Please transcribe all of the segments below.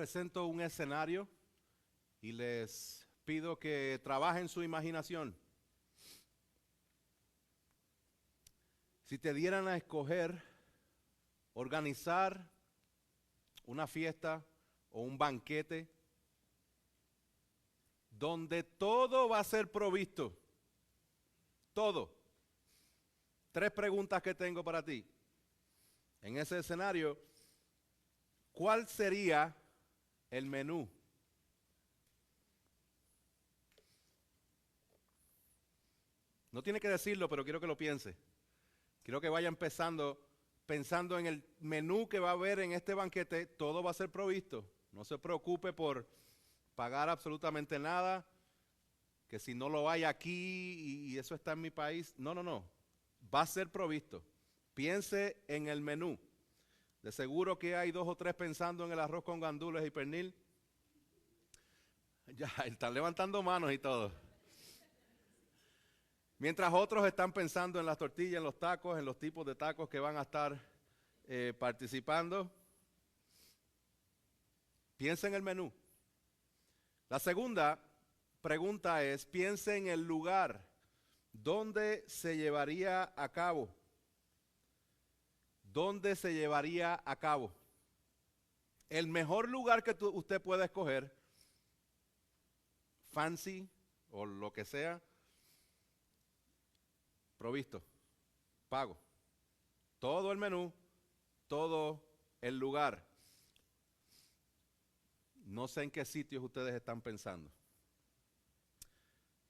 presento un escenario y les pido que trabajen su imaginación. Si te dieran a escoger organizar una fiesta o un banquete donde todo va a ser provisto, todo. 3 preguntas que tengo para ti. En ese escenario, ¿cuál sería el menú? No tiene que decirlo, pero quiero que lo piense. Quiero que vaya pensando en el menú que va a haber en este banquete. Todo va a ser provisto. No se preocupe por pagar absolutamente nada, que si no lo hay aquí y eso está en mi país. No. Va a ser provisto. Piense en el menú. De seguro que hay 2 o 3 pensando en el arroz con gandules y pernil. Ya, están levantando manos y todo. Mientras otros están pensando en las tortillas, en los tacos, en los tipos de tacos que van a estar participando. Piensa en el menú. La segunda pregunta es, piensa en el lugar donde se llevaría a cabo. ¿Dónde se llevaría a cabo? El mejor lugar que usted pueda escoger, fancy o lo que sea, provisto, pago. Todo el menú, todo el lugar. No sé en qué sitios ustedes están pensando.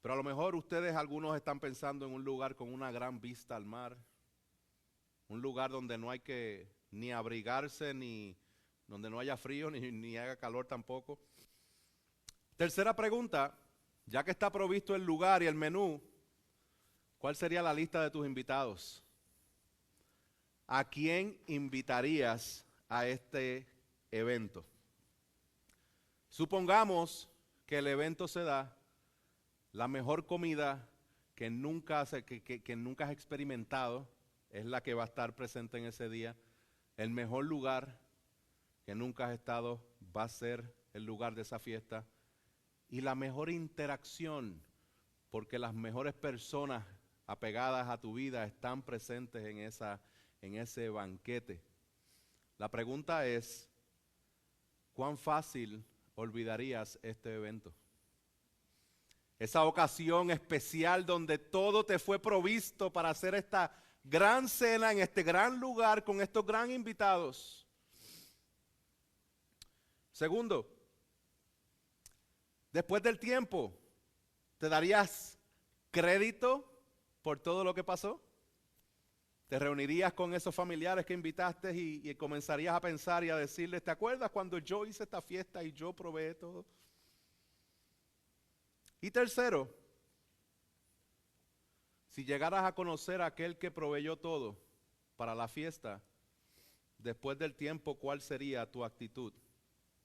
Pero a lo mejor algunos están pensando en un lugar con una gran vista al mar. Un lugar donde no hay que ni abrigarse, ni donde no haya frío, ni haga calor tampoco. Tercera pregunta, ya que está provisto el lugar y el menú, ¿cuál sería la lista de tus invitados? ¿A quién invitarías a este evento? Supongamos que el evento se da, la mejor comida que nunca has experimentado es la que va a estar presente en ese día. El mejor lugar que nunca has estado va a ser el lugar de esa fiesta. Y la mejor interacción, porque las mejores personas apegadas a tu vida están presentes en ese banquete. La pregunta es, ¿cuán fácil olvidarías este evento? Esa ocasión especial donde todo te fue provisto para hacer esta gran cena en este gran lugar con estos gran invitados. Segundo, después del tiempo, ¿te darías crédito por todo lo que pasó? ¿Te reunirías con esos familiares que invitaste y comenzarías a pensar y a decirles, ¿te acuerdas cuando yo hice esta fiesta y yo probé todo? Y tercero, si llegaras a conocer a aquel que proveyó todo para la fiesta, después del tiempo, ¿cuál sería tu actitud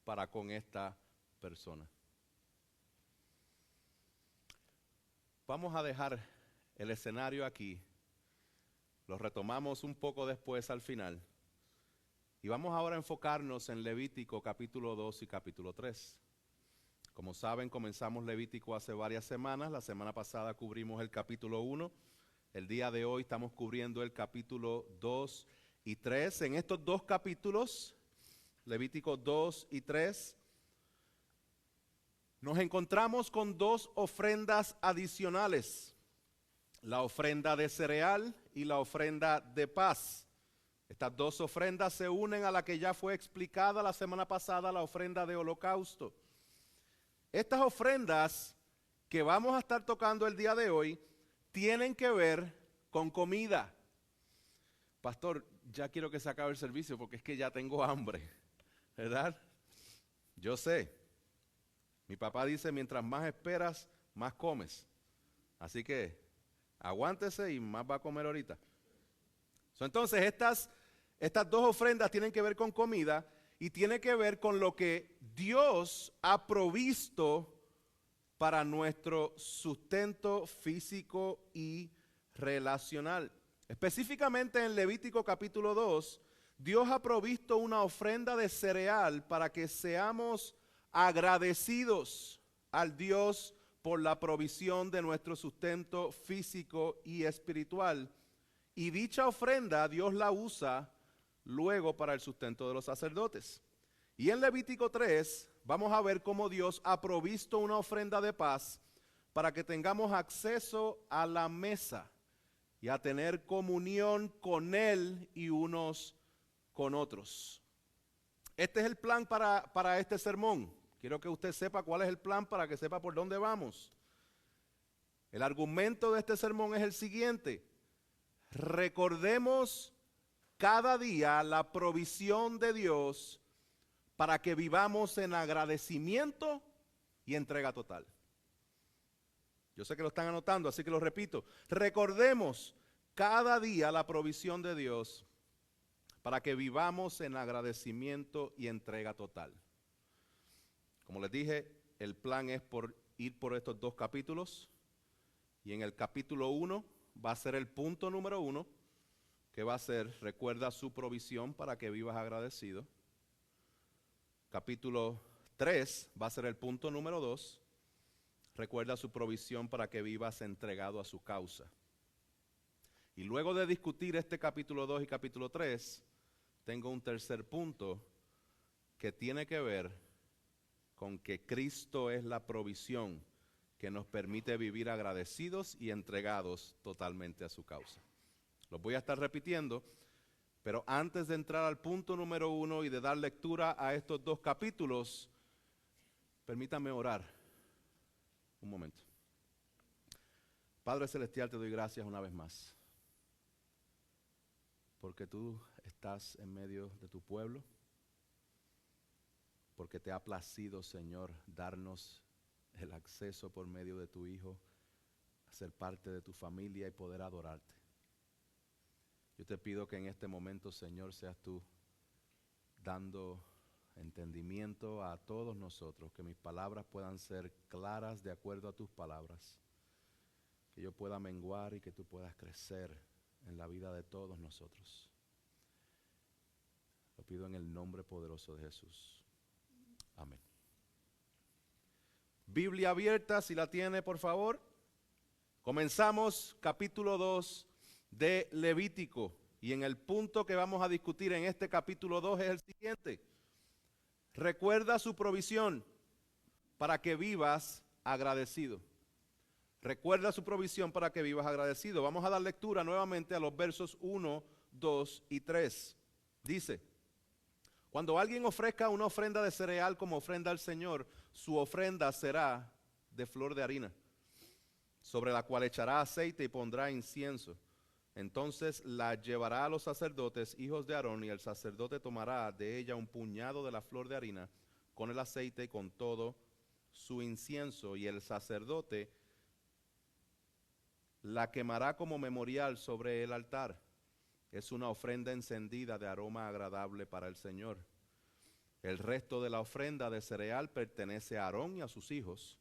para con esta persona? Vamos a dejar el escenario aquí, lo retomamos un poco después al final, y vamos ahora a enfocarnos en Levítico capítulo 2 y capítulo 3. Como saben, comenzamos Levítico hace varias semanas. La semana pasada cubrimos el capítulo 1. El día de hoy estamos cubriendo el capítulo 2 y 3. En estos 2 capítulos, Levítico 2 y 3, nos encontramos con 2 ofrendas adicionales. La ofrenda de cereal y la ofrenda de paz. Estas 2 ofrendas se unen a la que ya fue explicada la semana pasada, la ofrenda de holocausto. Estas ofrendas que vamos a estar tocando el día de hoy tienen que ver con comida. Pastor, ya quiero que se acabe el servicio porque es que ya tengo hambre, ¿verdad? Yo sé. Mi papá dice, mientras más esperas, más comes. Así que aguántese y más va a comer ahorita. Entonces, estas 2 ofrendas tienen que ver con comida y tiene que ver con lo que Dios ha provisto para nuestro sustento físico y relacional. Específicamente en Levítico capítulo 2, Dios ha provisto una ofrenda de cereal para que seamos agradecidos al Dios por la provisión de nuestro sustento físico y espiritual. Y dicha ofrenda Dios la usa luego para el sustento de los sacerdotes. Y en Levítico 3 vamos a ver cómo Dios ha provisto una ofrenda de paz para que tengamos acceso a la mesa y a tener comunión con Él y unos con otros. Este es el plan para este sermón. Quiero que usted sepa cuál es el plan para que sepa por dónde vamos. El argumento de este sermón es el siguiente: recordemos cada día la provisión de Dios para que vivamos en agradecimiento y entrega total. Yo sé que lo están anotando, así que lo repito. Recordemos cada día la provisión de Dios para que vivamos en agradecimiento y entrega total. Como les dije, el plan es ir por estos 2 capítulos. Y en el capítulo 1 va a ser el punto número 1, que va a ser: recuerda su provisión para que vivas agradecido. Capítulo 3 va a ser el punto número 2, recuerda su provisión para que vivas entregado a su causa. Y luego de discutir este capítulo 2 y capítulo 3, tengo un tercer punto que tiene que ver con que Cristo es la provisión que nos permite vivir agradecidos y entregados totalmente a su causa. Los voy a estar repitiendo, pero antes de entrar al punto número 1 y de dar lectura a estos 2 capítulos, permítanme orar un momento. Padre Celestial, te doy gracias una vez más, porque tú estás en medio de tu pueblo, porque te ha placido, Señor, darnos el acceso por medio de tu Hijo a ser parte de tu familia y poder adorarte. Yo te pido que en este momento, Señor, seas tú dando entendimiento a todos nosotros, que mis palabras puedan ser claras de acuerdo a tus palabras, que yo pueda menguar y que tú puedas crecer en la vida de todos nosotros. Lo pido en el nombre poderoso de Jesús. Amén. Biblia abierta, si la tiene, por favor. Comenzamos capítulo 2 de Levítico. Y en el punto que vamos a discutir en este capítulo 2 es el siguiente: recuerda su provisión para que vivas agradecido. Recuerda su provisión para que vivas agradecido. Vamos a dar lectura nuevamente a los versos 1, 2 y 3. Dice: cuando alguien ofrezca una ofrenda de cereal como ofrenda al Señor, su ofrenda será de flor de harina, sobre la cual echará aceite y pondrá incienso. Entonces la llevará a los sacerdotes, hijos de Aarón, y el sacerdote tomará de ella un puñado de la flor de harina con el aceite y con todo su incienso, y el sacerdote la quemará como memorial sobre el altar. Es una ofrenda encendida de aroma agradable para el Señor. El resto de la ofrenda de cereal pertenece a Aarón y a sus hijos.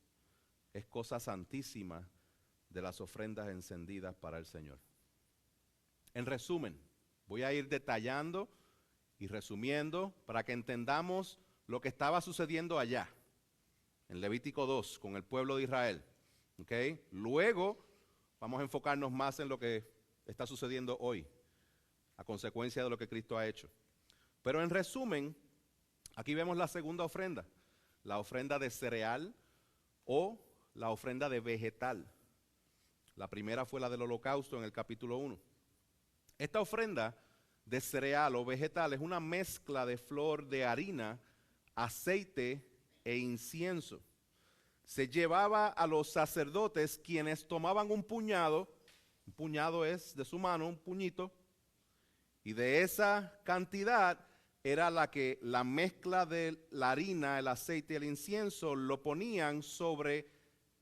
Es cosa santísima de las ofrendas encendidas para el Señor. En resumen, voy a ir detallando y resumiendo para que entendamos lo que estaba sucediendo allá, en Levítico 2, con el pueblo de Israel. ¿Okay? Luego vamos a enfocarnos más en lo que está sucediendo hoy, a consecuencia de lo que Cristo ha hecho. Pero en resumen, aquí vemos la segunda ofrenda, la ofrenda de cereal o la ofrenda de vegetal. La primera fue la del holocausto en el capítulo 1. Esta ofrenda de cereal o vegetal es una mezcla de flor de harina, aceite e incienso. Se llevaba a los sacerdotes, quienes tomaban un puñado es de su mano, un puñito, y de esa cantidad era la mezcla de la harina, el aceite y el incienso, lo ponían sobre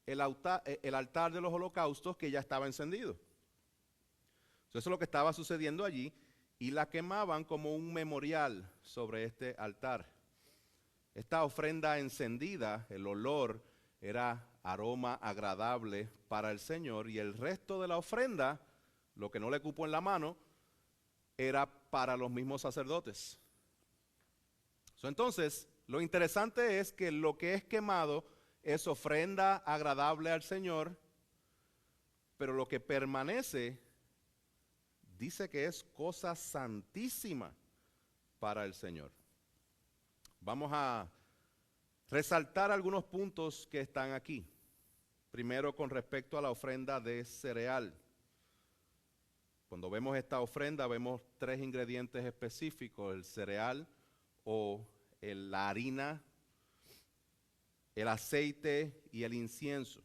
el altar de los holocaustos que ya estaba encendido. Eso es lo que estaba sucediendo allí, y la quemaban como un memorial sobre este altar. Esta ofrenda encendida, el olor era aroma agradable para el Señor, y el resto de la ofrenda, lo que no le cupo en la mano, era para los mismos sacerdotes. Entonces, lo interesante es que lo que es quemado es ofrenda agradable al Señor, pero lo que permanece dice que es cosa santísima para el Señor. Vamos a resaltar algunos puntos que están aquí. Primero, con respecto a la ofrenda de cereal. Cuando vemos esta ofrenda, vemos 3 ingredientes específicos: el cereal o la harina, el aceite y el incienso.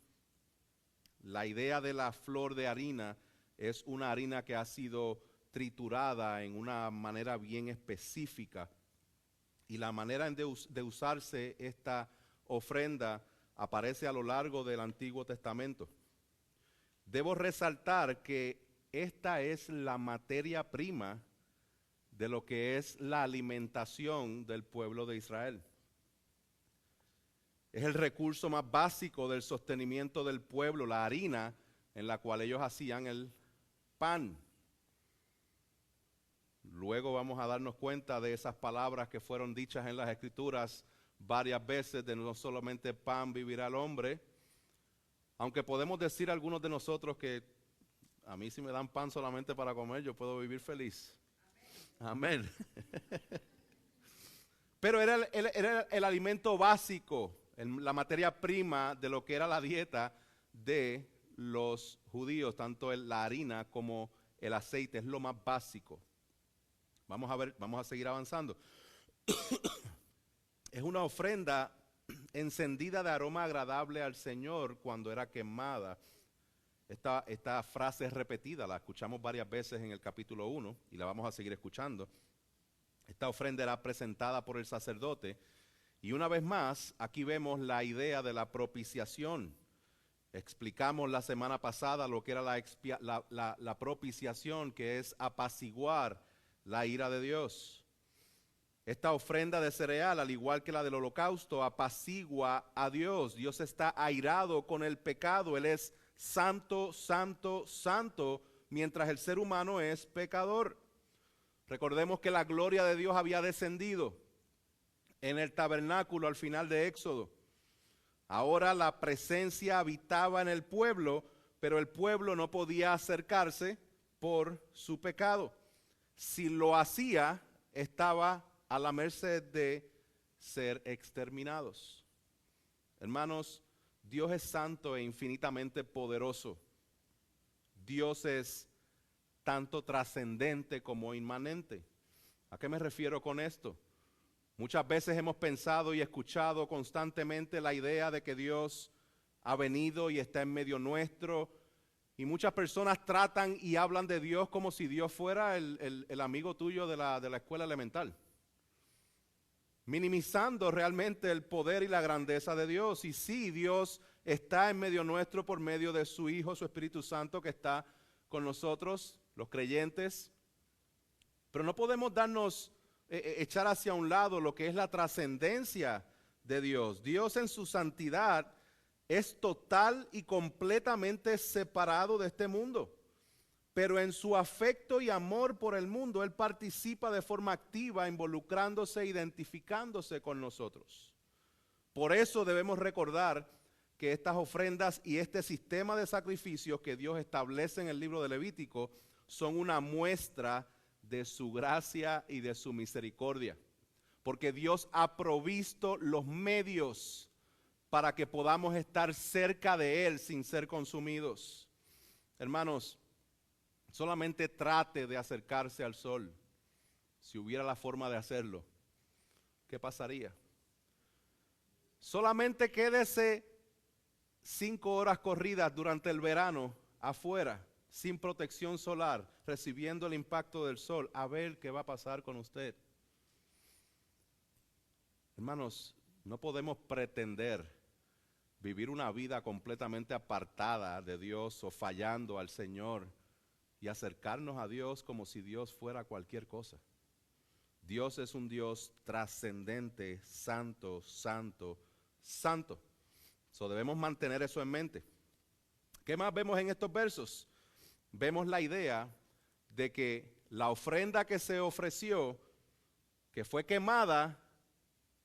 La idea de la flor de harina es una harina que ha sido triturada en una manera bien específica, y la manera de usarse esta ofrenda aparece a lo largo del Antiguo Testamento. Debo resaltar que esta es la materia prima de lo que es la alimentación del pueblo de Israel. Es el recurso más básico del sostenimiento del pueblo, la harina en la cual ellos hacían el pan. Luego vamos a darnos cuenta de esas palabras que fueron dichas en las Escrituras varias veces, de no solamente pan vivirá el hombre, aunque podemos decir algunos de nosotros que a mí si me dan pan solamente para comer, yo puedo vivir feliz. Amén. Pero era el alimento básico, la materia prima de lo que era la dieta de los judíos, tanto la harina como el aceite, es lo más básico. Vamos a ver, vamos a seguir avanzando. Es una ofrenda encendida de aroma agradable al Señor cuando era quemada. Esta frase es repetida, la escuchamos varias veces en el capítulo 1 y la vamos a seguir escuchando. Esta ofrenda era presentada por el sacerdote, y una vez más aquí vemos la idea de la propiciación. Explicamos la semana pasada lo que era la propiciación, que es apaciguar la ira de Dios. Esta ofrenda de cereal, al igual que la del holocausto, apacigua a Dios. Dios está airado con el pecado. Él es santo, santo, santo, mientras el ser humano es pecador. Recordemos que la gloria de Dios había descendido en el tabernáculo al final de Éxodo. Ahora la presencia habitaba en el pueblo, pero el pueblo no podía acercarse por su pecado. Si lo hacía, estaba a la merced de ser exterminados. Hermanos, Dios es santo e infinitamente poderoso. Dios es tanto trascendente como inmanente. ¿A qué me refiero con esto? Muchas veces hemos pensado y escuchado constantemente la idea de que Dios ha venido y está en medio nuestro, y muchas personas tratan y hablan de Dios como si Dios fuera el amigo tuyo de la escuela elemental, minimizando realmente el poder y la grandeza de Dios. Y sí, Dios está en medio nuestro por medio de su Hijo, su Espíritu Santo, que está con nosotros, los creyentes, pero no podemos echar hacia un lado lo que es la trascendencia de Dios. Dios en su santidad es total y completamente separado de este mundo, pero en su afecto y amor por el mundo, Él participa de forma activa, involucrándose, identificándose con nosotros. Por eso debemos recordar que estas ofrendas y este sistema de sacrificios que Dios establece en el libro de Levítico son una muestra de su gracia y de su misericordia, porque Dios ha provisto los medios para que podamos estar cerca de Él sin ser consumidos. Hermanos, solamente trate de acercarse al sol. Si hubiera la forma de hacerlo, ¿qué pasaría? Solamente quédese 5 horas corridas durante el verano afuera, sin protección solar, recibiendo el impacto del sol, a ver qué va a pasar con usted. Hermanos, no podemos pretender vivir una vida completamente apartada de Dios o fallando al Señor y acercarnos a Dios como si Dios fuera cualquier cosa. Dios es un Dios trascendente, santo, santo, santo. Debemos mantener eso en mente. ¿Qué más vemos en estos versos? Vemos la idea de que la ofrenda que se ofreció, que fue quemada,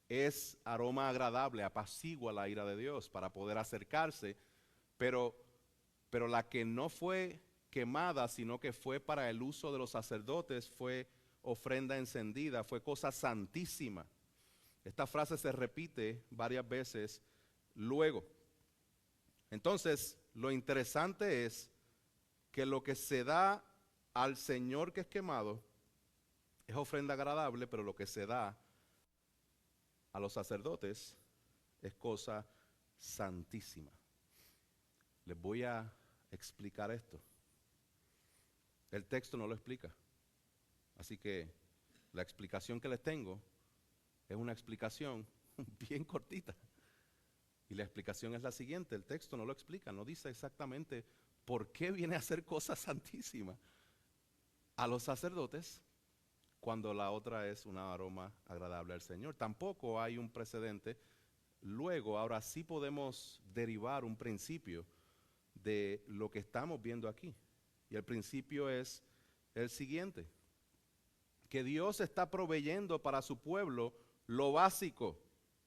es aroma agradable, apacigua la ira de Dios para poder acercarse, pero la que no fue quemada, sino que fue para el uso de los sacerdotes, fue ofrenda encendida, fue cosa santísima. Esta frase se repite varias veces luego. Entonces, lo interesante es que lo que se da al Señor que es quemado es ofrenda agradable, pero lo que se da a los sacerdotes es cosa santísima. Les voy a explicar esto. El texto no lo explica. Así que la explicación que les tengo es una explicación bien cortita. Y la explicación es la siguiente: el texto no lo explica, no dice exactamente por qué viene a ser cosa santísima a los sacerdotes cuando la otra es un aroma agradable al Señor. Tampoco hay un precedente. Luego, ahora sí podemos derivar un principio de lo que estamos viendo aquí. Y el principio es el siguiente: que Dios está proveyendo para su pueblo lo básico,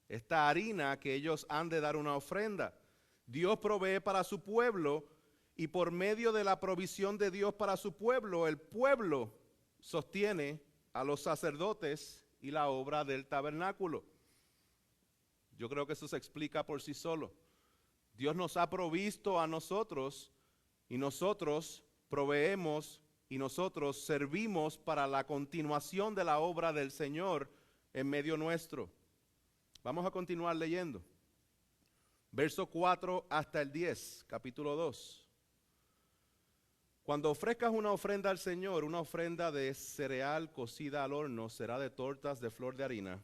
esta harina que ellos han de dar una ofrenda. Dios provee para su pueblo, y por medio de la provisión de Dios para su pueblo, el pueblo sostiene a los sacerdotes y la obra del tabernáculo. Yo creo que eso se explica por sí solo. Dios nos ha provisto a nosotros, y nosotros proveemos y nosotros servimos para la continuación de la obra del Señor en medio nuestro. Vamos a continuar leyendo. Verso 4 hasta el 10, capítulo 2. Cuando ofrezcas una ofrenda al Señor, una ofrenda de cereal cocida al horno, será de tortas de flor de harina,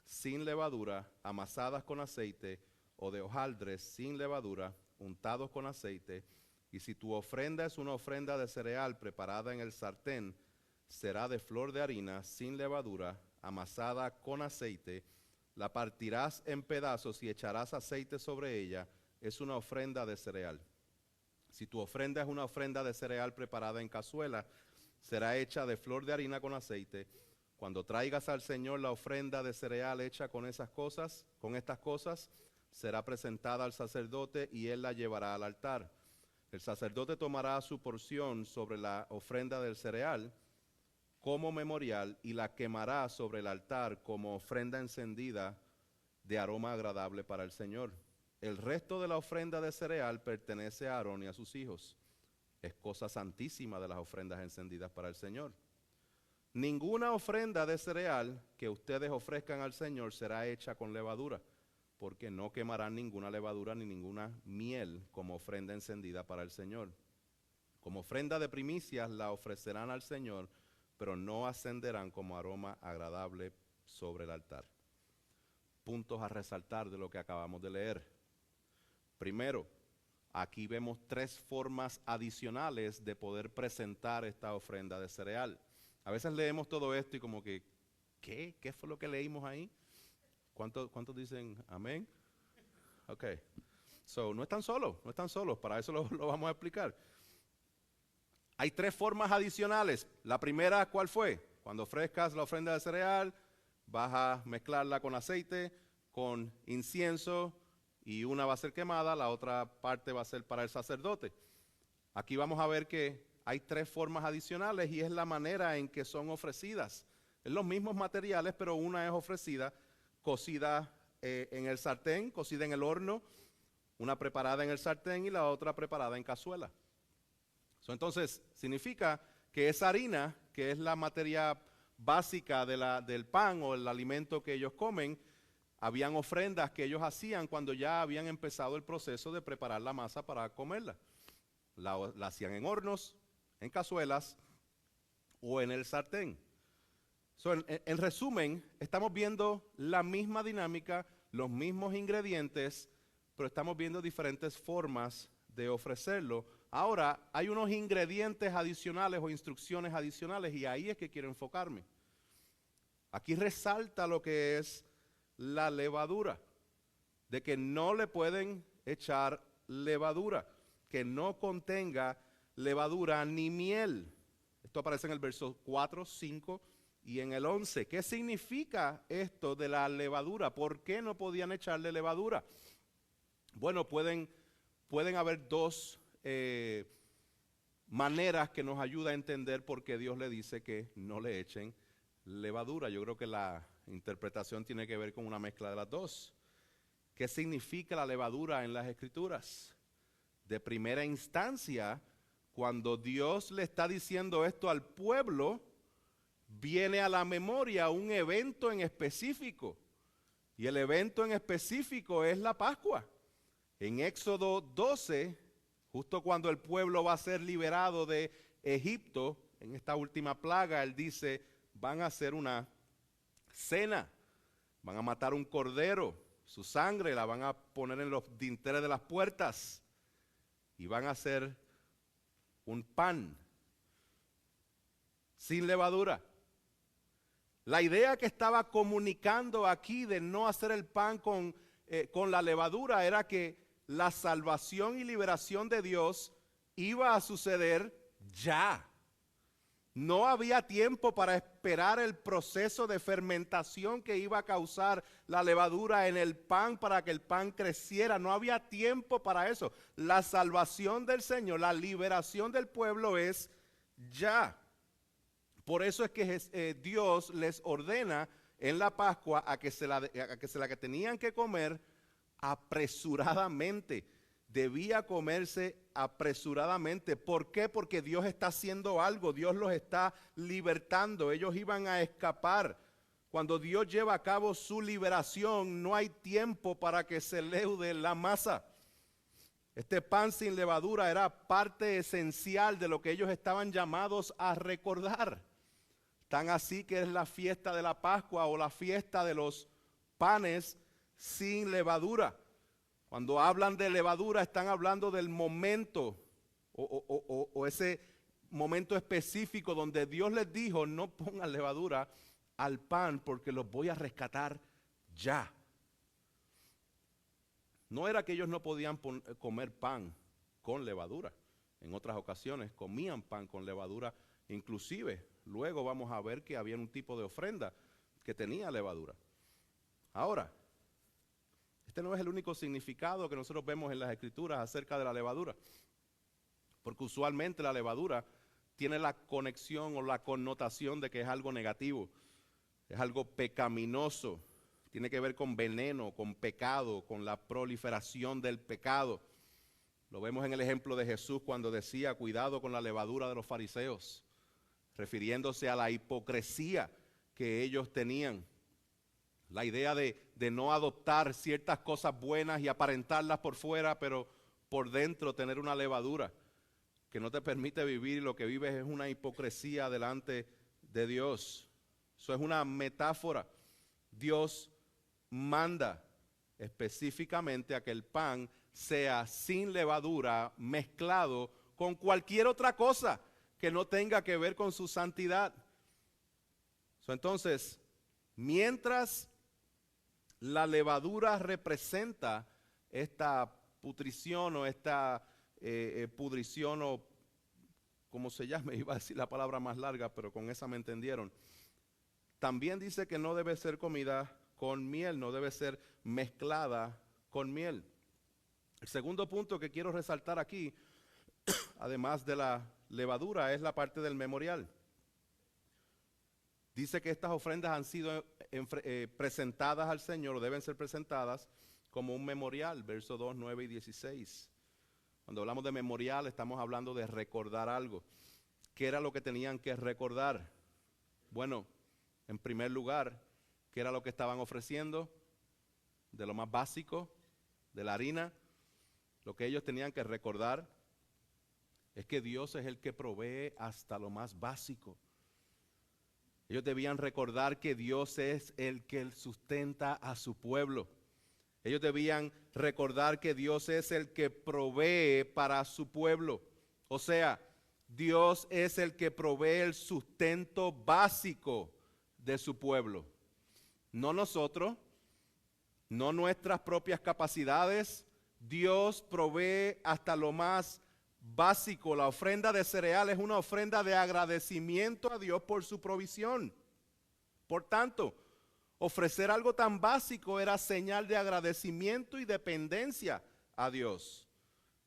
sin levadura, amasadas con aceite, o de hojaldres sin levadura, untados con aceite. Y si tu ofrenda es una ofrenda de cereal preparada en el sartén, será de flor de harina, sin levadura, amasada con aceite. La partirás en pedazos y echarás aceite sobre ella. Es una ofrenda de cereal. Si tu ofrenda es una ofrenda de cereal preparada en cazuela, será hecha de flor de harina con aceite. Cuando traigas al Señor la ofrenda de cereal hecha con estas cosas, será presentada al sacerdote y él la llevará al altar. El sacerdote tomará su porción sobre la ofrenda del cereal como memorial y la quemará sobre el altar como ofrenda encendida de aroma agradable para el Señor. El resto de la ofrenda de cereal pertenece a Aarón y a sus hijos. Es cosa santísima de las ofrendas encendidas para el Señor. Ninguna ofrenda de cereal que ustedes ofrezcan al Señor será hecha con levadura, porque no quemarán ninguna levadura ni ninguna miel como ofrenda encendida para el Señor. Como ofrenda de primicias la ofrecerán al Señor, pero no ascenderán como aroma agradable sobre el altar. Puntos a resaltar de lo que acabamos de leer. Primero, aquí vemos tres formas adicionales de poder presentar esta ofrenda de cereal. A veces leemos todo esto y como que, ¿qué? ¿Qué fue lo que leímos ahí? ¿Cuántos dicen amén? Ok. So, no están solos, para eso lo vamos a explicar. Hay tres formas adicionales. La primera, ¿cuál fue? Cuando ofrezcas la ofrenda de cereal, vas a mezclarla con aceite, con incienso, y una va a ser quemada, la otra parte va a ser para el sacerdote. Aquí vamos a ver que hay tres formas adicionales y es la manera en que son ofrecidas. Es los mismos materiales, pero una es ofrecida cocida en el sartén, cocida en el horno, una preparada en el sartén y la otra preparada en cazuela. Entonces, significa que esa harina, que es la materia básica del pan o el alimento que ellos comen, habían ofrendas que ellos hacían cuando ya habían empezado el proceso de preparar la masa para comerla. La hacían en hornos, en cazuelas o en el sartén. En resumen, estamos viendo la misma dinámica, los mismos ingredientes, pero estamos viendo diferentes formas de ofrecerlo. Ahora, hay unos ingredientes adicionales o instrucciones adicionales y ahí es que quiero enfocarme. Aquí resalta lo que es la levadura, de que no le pueden echar levadura, que no contenga levadura ni miel. Esto aparece en el verso 4, 5 y en el 11. ¿Qué significa esto de la levadura? ¿Por qué no podían echarle levadura? Bueno, pueden haber dos maneras que nos ayuda a entender por qué Dios le dice que no le echen levadura. Yo creo que la interpretación tiene que ver con una mezcla de las dos. ¿Qué significa la levadura en las Escrituras? De primera instancia, cuando Dios le está diciendo esto al pueblo, viene a la memoria un evento en específico. Y el evento en específico es la Pascua. En Éxodo 12, justo cuando el pueblo va a ser liberado de Egipto, en esta última plaga, él dice, van a hacer una cena, van a matar un cordero, su sangre la van a poner en los dinteles de las puertas y van a hacer un pan sin levadura. La idea que estaba comunicando aquí de no hacer el pan con la levadura era que la salvación y liberación de Dios iba a suceder ya. No había tiempo para esperar el proceso de fermentación que iba a causar la levadura en el pan para que el pan creciera. No había tiempo para eso. La salvación del Señor, la liberación del pueblo es ya. Por eso es que Dios les ordena en la Pascua a que se la que tenían que comer apresuradamente. Debía comerse apresuradamente. ¿Por qué? Porque Dios está haciendo algo, Dios los está libertando, ellos iban a escapar. Cuando Dios lleva a cabo su liberación, no hay tiempo para que se leude la masa. Este pan sin levadura era parte esencial de lo que ellos estaban llamados a recordar. Tan así que es la fiesta de la Pascua o la fiesta de los panes sin levadura. Cuando hablan de levadura están hablando del momento o ese momento específico donde Dios les dijo no pongan levadura al pan porque los voy a rescatar ya. No era que ellos no podían comer pan con levadura. En otras ocasiones comían pan con levadura, inclusive luego vamos a ver que había un tipo de ofrenda que tenía levadura. Ahora, este no es el único significado que nosotros vemos en las Escrituras acerca de la levadura, porque usualmente la levadura tiene la conexión o la connotación de que es algo negativo, es algo pecaminoso, tiene que ver con veneno, con pecado, con la proliferación del pecado. Lo vemos en el ejemplo de Jesús cuando decía, cuidado con la levadura de los fariseos, refiriéndose a la hipocresía que ellos tenían. La idea de no adoptar ciertas cosas buenas y aparentarlas por fuera, pero por dentro tener una levadura que no te permite vivir, lo que vives es una hipocresía delante de Dios. Eso es una metáfora. Dios manda específicamente a que el pan sea sin levadura mezclado con cualquier otra cosa que no tenga que ver con su santidad. Entonces, mientras la levadura representa esta putrición o esta pudrición o como se llame, iba a decir la palabra más larga, pero con esa me entendieron. También dice que no debe ser comida con miel, no debe ser mezclada con miel. El segundo punto que quiero resaltar aquí, además de la levadura, es la parte del memorial. Dice que estas ofrendas han sido presentadas al Señor, o deben ser presentadas como un memorial, versos 2, 9 y 16. Cuando hablamos de memorial, estamos hablando de recordar algo. ¿Qué era lo que tenían que recordar? Bueno, en primer lugar, ¿qué era lo que estaban ofreciendo? De lo más básico, de la harina. Lo que ellos tenían que recordar es que Dios es el que provee hasta lo más básico. Ellos debían recordar que Dios es el que sustenta a su pueblo. Ellos debían recordar que Dios es el que provee para su pueblo. O sea, Dios es el que provee el sustento básico de su pueblo. No nosotros, no nuestras propias capacidades. Dios provee hasta lo más básico. La ofrenda de cereal es una ofrenda de agradecimiento a Dios por su provisión. Por tanto, ofrecer algo tan básico era señal de agradecimiento y dependencia a Dios.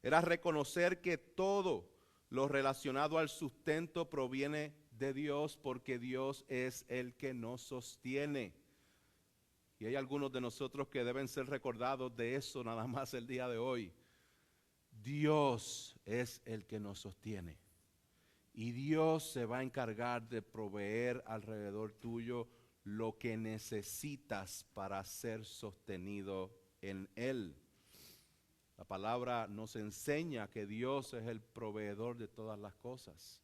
Era reconocer que todo lo relacionado al sustento proviene de Dios, porque Dios es el que nos sostiene. Y hay algunos de nosotros que deben ser recordados de eso nada más el día de hoy. Dios es el que nos sostiene. Y Dios se va a encargar de proveer alrededor tuyo lo que necesitas para ser sostenido en Él. La palabra nos enseña que Dios es el proveedor de todas las cosas.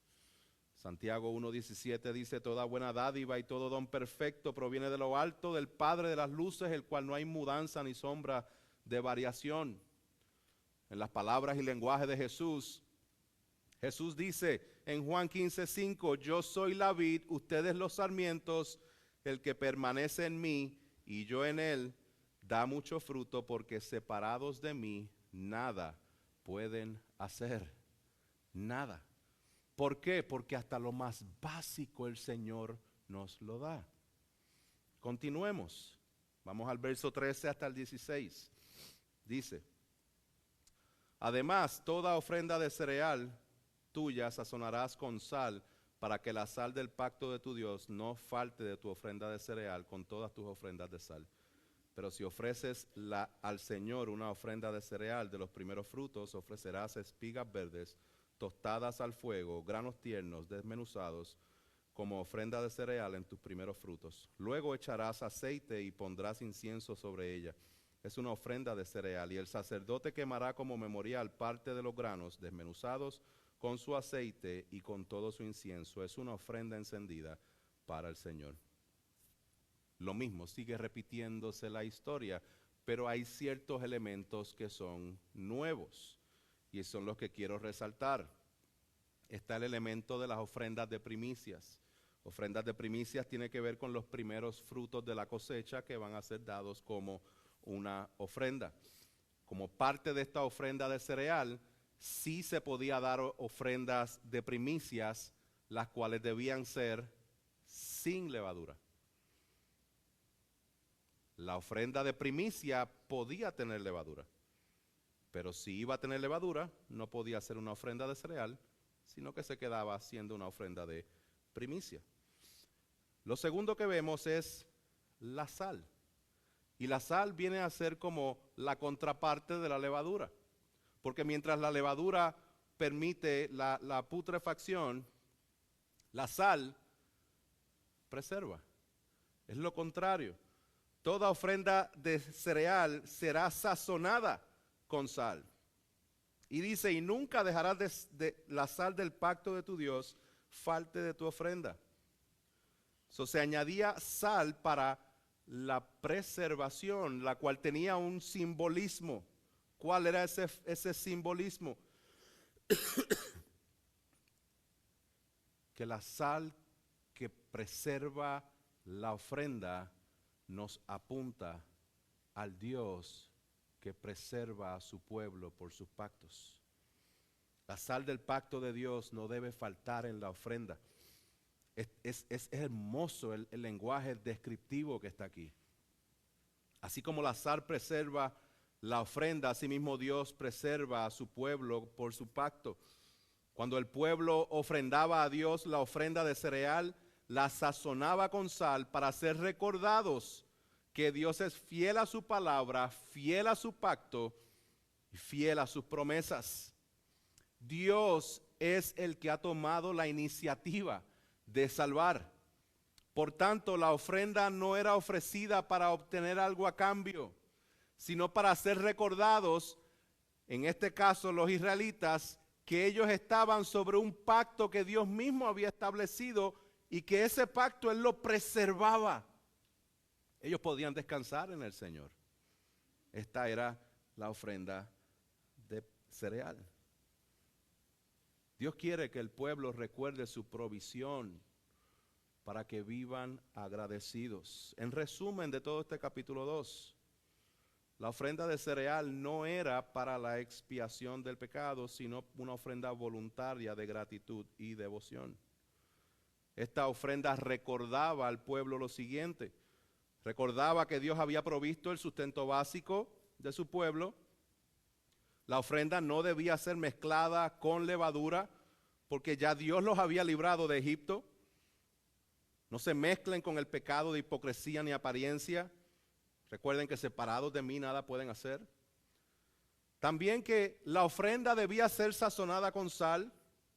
Santiago 1:17 dice: toda buena dádiva y todo don perfecto proviene de lo alto, del Padre de las luces, el cual no hay mudanza ni sombra de variación. En las palabras y lenguaje de Jesús, Jesús dice en Juan 15:5: yo soy la vid, ustedes los sarmientos, el que permanece en mí y yo en él, da mucho fruto, porque separados de mí nada pueden hacer. Nada. ¿Por qué? Porque hasta lo más básico el Señor nos lo da. Continuemos. Vamos al verso 13 hasta el 16. Dice: además, toda ofrenda de cereal tuya sazonarás con sal, para que la sal del pacto de tu Dios no falte de tu ofrenda de cereal con todas tus ofrendas de sal. Pero si ofreces al Señor una ofrenda de cereal de los primeros frutos, ofrecerás espigas verdes, tostadas al fuego, granos tiernos, desmenuzados, como ofrenda de cereal en tus primeros frutos. Luego echarás aceite y pondrás incienso sobre ella. Es una ofrenda de cereal, y el sacerdote quemará como memorial parte de los granos desmenuzados con su aceite y con todo su incienso. Es una ofrenda encendida para el Señor. Lo mismo, sigue repitiéndose la historia, pero hay ciertos elementos que son nuevos, y son los que quiero resaltar. Está el elemento de las ofrendas de primicias. Ofrendas de primicias tiene que ver con los primeros frutos de la cosecha que van a ser dados como una ofrenda. Como parte de esta ofrenda de cereal, sí se podía dar ofrendas de primicias, las cuales debían ser sin levadura. La ofrenda de primicia podía tener levadura, pero si iba a tener levadura, no podía ser una ofrenda de cereal, sino que se quedaba siendo una ofrenda de primicia. Lo segundo que vemos es la sal. Y la sal viene a ser como la contraparte de la levadura, porque mientras la levadura permite la putrefacción, la sal preserva. Es lo contrario. Toda ofrenda de cereal será sazonada con sal. Y dice: y nunca dejarás de la sal del pacto de tu Dios falte de tu ofrenda. Se añadía sal para la preservación, la cual tenía un simbolismo. ¿Cuál era ese simbolismo? Que la sal que preserva la ofrenda nos apunta al Dios que preserva a su pueblo por sus pactos. La sal del pacto de Dios no debe faltar en la ofrenda. Es hermoso el lenguaje descriptivo que está aquí. Así como la sal preserva la ofrenda, asimismo Dios preserva a su pueblo por su pacto. Cuando el pueblo ofrendaba a Dios la ofrenda de cereal, la sazonaba con sal para ser recordados que Dios es fiel a su palabra, fiel a su pacto y fiel a sus promesas. Dios es el que ha tomado la iniciativa de salvar. Por tanto, la ofrenda no era ofrecida para obtener algo a cambio, sino para ser recordados, en este caso los israelitas, que ellos estaban sobre un pacto que Dios mismo había establecido y que ese pacto Él lo preservaba. Ellos podían descansar en el Señor. Esta era la ofrenda de cereal. Dios quiere que el pueblo recuerde su provisión para que vivan agradecidos. En resumen de todo este capítulo 2, La ofrenda de cereal no era para la expiación del pecado, sino una ofrenda voluntaria de gratitud y devoción. Esta ofrenda recordaba al pueblo lo siguiente: recordaba que Dios había provisto el sustento básico de su pueblo. La ofrenda no debía ser mezclada con levadura, porque ya Dios los había librado de Egipto. No se mezclen con el pecado de hipocresía ni apariencia. Recuerden que separados de mí nada pueden hacer. También que la ofrenda debía ser sazonada con sal,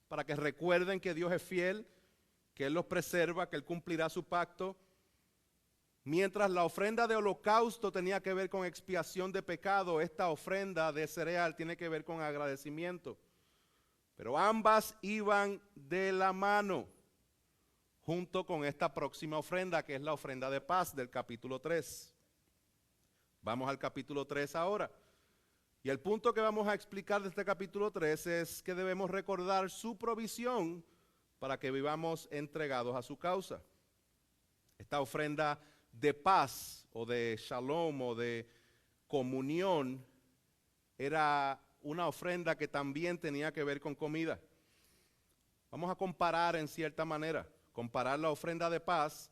para que recuerden que Dios es fiel, que Él los preserva, que Él cumplirá su pacto. Mientras la ofrenda de holocausto tenía que ver con expiación de pecado, esta ofrenda de cereal tiene que ver con agradecimiento. Pero ambas iban de la mano, junto con esta próxima ofrenda, que es la ofrenda de paz del capítulo 3. Vamos al capítulo 3 ahora. Y el punto que vamos a explicar de este capítulo 3 es que debemos recordar su provisión para que vivamos entregados a su causa. Esta ofrenda de paz o de shalom o de comunión era una ofrenda que también tenía que ver con comida. Vamos a comparar en cierta manera, comparar la ofrenda de paz,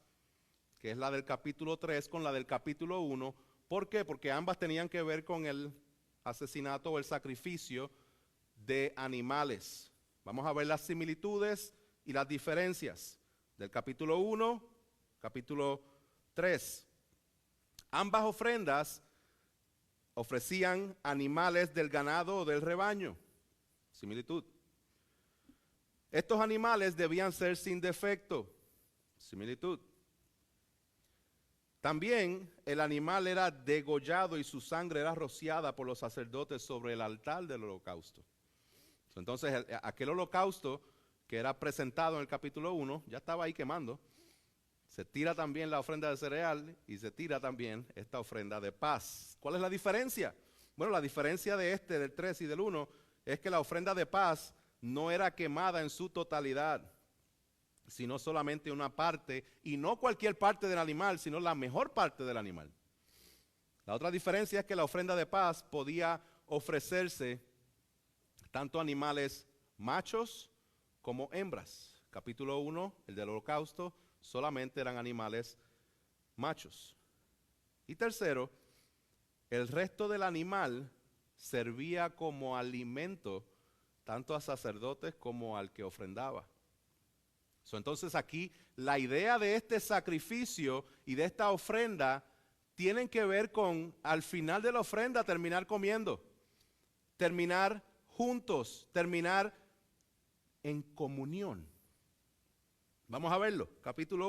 que es la del capítulo 3, con la del capítulo 1. ¿Por qué? Porque ambas tenían que ver con el asesinato o el sacrificio de animales. Vamos a ver las similitudes y las diferencias del capítulo 1, capítulo 3. Ambas ofrendas ofrecían animales del ganado o del rebaño. Similitud. Estos animales debían ser sin defecto. Similitud. También el animal era degollado y su sangre era rociada por los sacerdotes sobre el altar del holocausto. Entonces, aquel holocausto que era presentado en el capítulo 1, ya estaba ahí quemando. Se tira también la ofrenda de cereal y se tira también esta ofrenda de paz. ¿Cuál es la diferencia? Bueno, la diferencia de del 3 y del 1, es que la ofrenda de paz no era quemada en su totalidad, sino solamente una parte, y no cualquier parte del animal, sino la mejor parte del animal. La otra diferencia es que la ofrenda de paz podía ofrecerse tanto animales machos como hembras. Capítulo 1, el del holocausto, solamente eran animales machos. Y tercero, el resto del animal servía como alimento tanto a sacerdotes como al que ofrendaba. Entonces aquí la idea de este sacrificio y de esta ofrenda tienen que ver con, al final de la ofrenda, terminar comiendo, terminar juntos, terminar en comunión. Vamos a verlo, capítulo